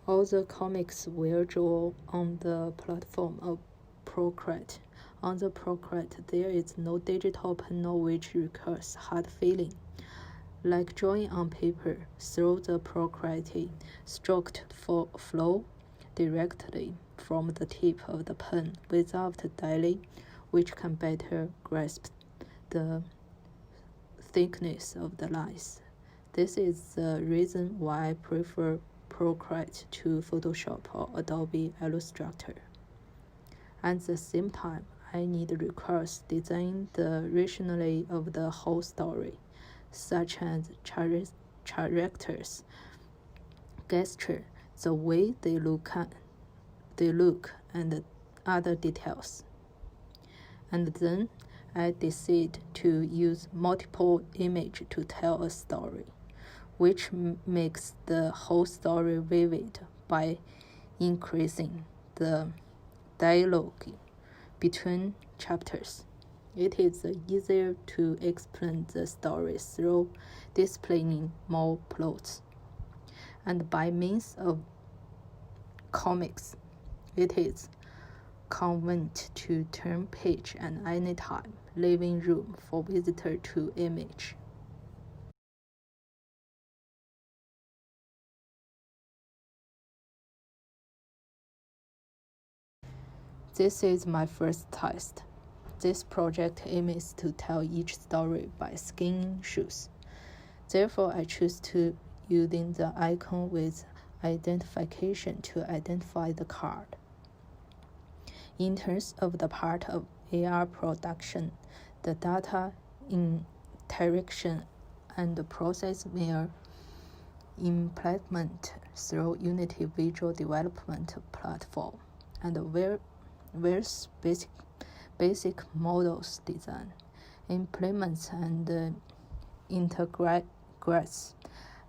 All the comics were drawn on the platform of Procreate. On the Procreate, there is no digital panel which requires hard filling. Like drawing on paper, through the Procreate, stroked flow directly from the tip of the pen without delay, which can better grasp the thickness of the lines. This is the reason why I prefer Procreate to Photoshop or Adobe Illustrator. At the same time, I need requires design the rationale of the whole story, such as characters, gesture, the way they look, and other details. And then I decide to use multiple images to tell a story, which makes the whole story vivid by increasing the dialogue between chapters. It is easier to explain the story through displaying more plots. And by means of comics, it is convenient to turn page at any time, leaving room for visitor to image. This is my first test. This project aims to tell each story by scanning shoes. Therefore, I choose to using the icon with identification to identify the card. In terms of the part of AR production, the data interaction and the process were implemented through Unity visual development platform and various basic models design, implements and integrates,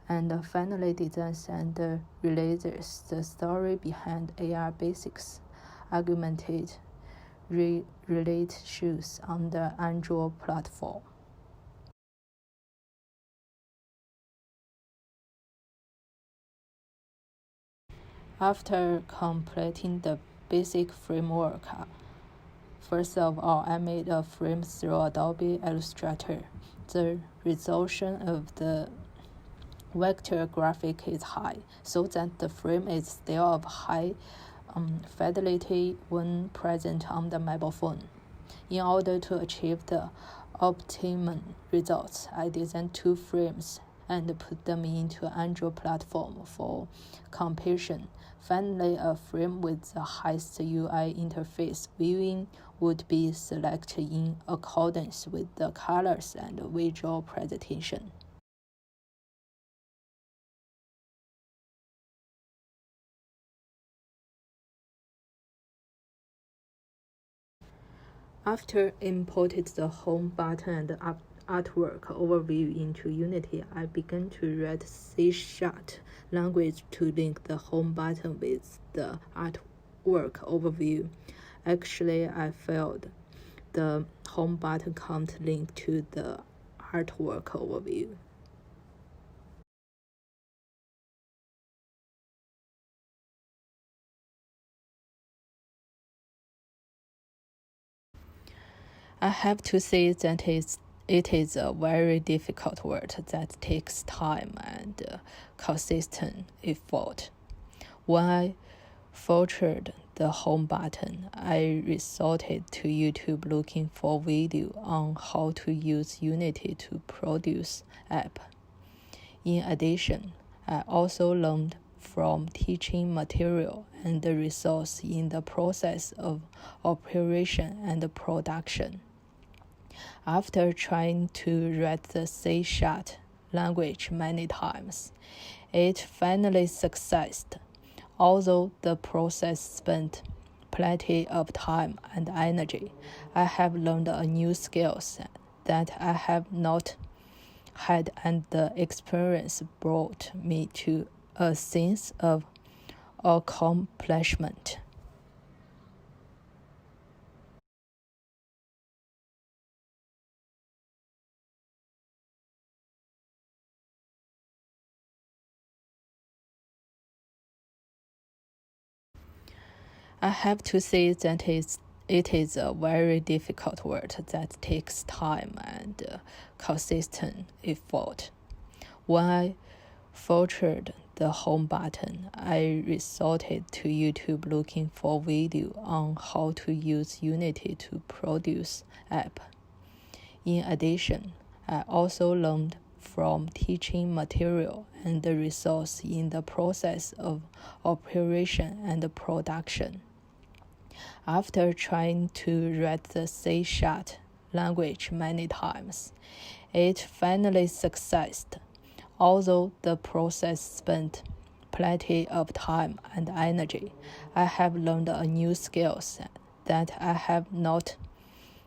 and finally designs and releases the story behind AR basics, augmented relate shoes on the Android platform. After completing the basic framework, first of all, I made a frame through Adobe Illustrator. The resolution of the vector graphic is high, so that the frame is still of high fidelity when present on the mobile phone. In order to achieve the optimum results, I designed 2 frames and put them into Android platform for comparison. Finally, a frame with the highest UI interface viewing would be selected in accordance with the colors and visual presentation. After imported the home button and artwork overview into Unity, I began to write C# language to link the home button with the artwork overview. Actually, I failed. The home button can't link to the artwork overview. I have to say that it is a very difficult work that takes time and consistent effort. When I featured the home button, I resorted to YouTube looking for video on how to use Unity to produce app. In addition, I also learned from teaching material and the resource in the process of operation and production. After trying to write the C# language many times, it finally succeeded. Although the process spent plenty of time and energy, I have learned a new skills that I have not had, and the experience brought me to a sense of accomplishment. I have to say that it is a very difficult work that takes time and consistent effort. When I featured the home button, I resorted to YouTube looking for video on how to use Unity to produce app. In addition, I also learned from teaching material and the resource in the process of operation and production. After trying to write the C# language many times, it finally succeeded. Although the process spent plenty of time and energy, I have learned a new skills that I have not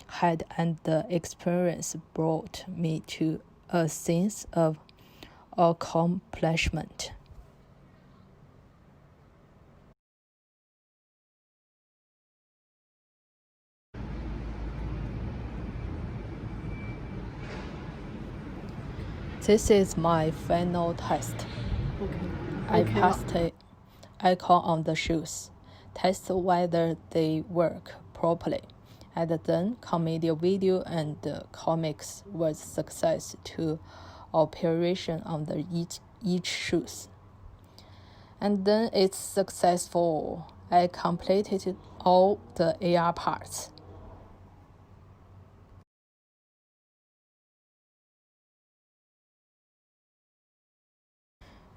had, and the experience brought me to a sense of accomplishment. This is my final test. I passed an icon on the shoes, test whether they work properly, and then commit video and comics with success to operation on the each shoes. And then it's successful. I completed all the AR parts.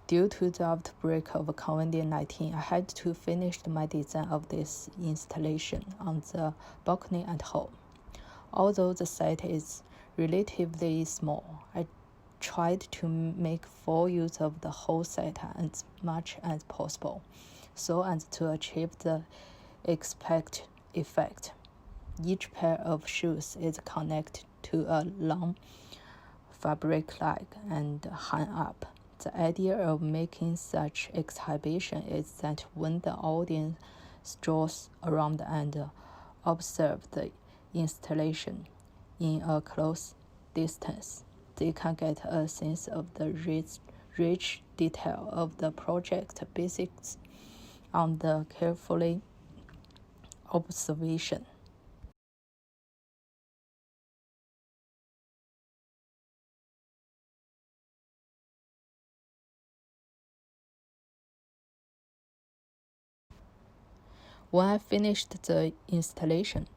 Due to the outbreak of COVID-19, I had to finish my design of this installation on the balcony at home. Although the site is relatively small, I tried to make full use of the whole site as much as possible, so as to achieve the expected effect. Each pair of shoes is connected to a long fabric leg and hung up. The idea of making such exhibition is that when the audience strolls around and observes the installation in a close distance, they can get a sense of the rich detail of the project basics on the carefully observation. When I finished the installation,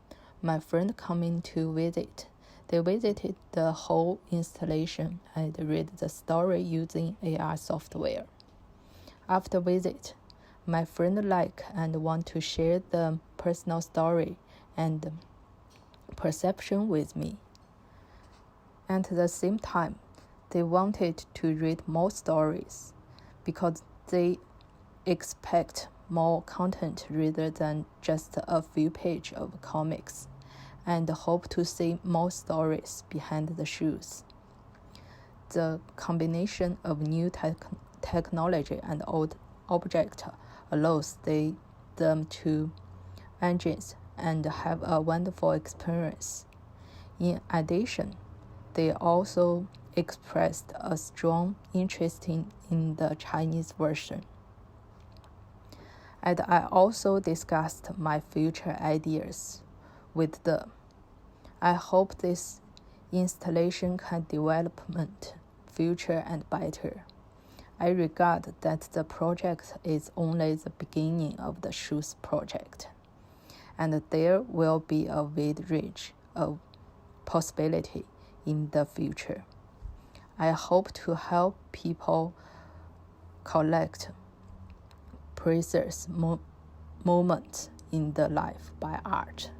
my friend came in to visit. They visited the whole installation and read the story using AR software. After visit, my friend liked and want to share the personal story and perception with me. At the same time, they wanted to read more stories because they expect more content rather than just a few pages of comics, and hope to see more stories behind the shoes. The combination of new technology and old object allows them to engage and have a wonderful experience. In addition, they also expressed a strong interest in the Chinese version. And I also discussed my future ideas with them. I hope this installation can develop future and better. I regard that the project is only the beginning of the shoes project, and there will be a wide range of possibility in the future. I hope to help people collect precious moments in the life by art.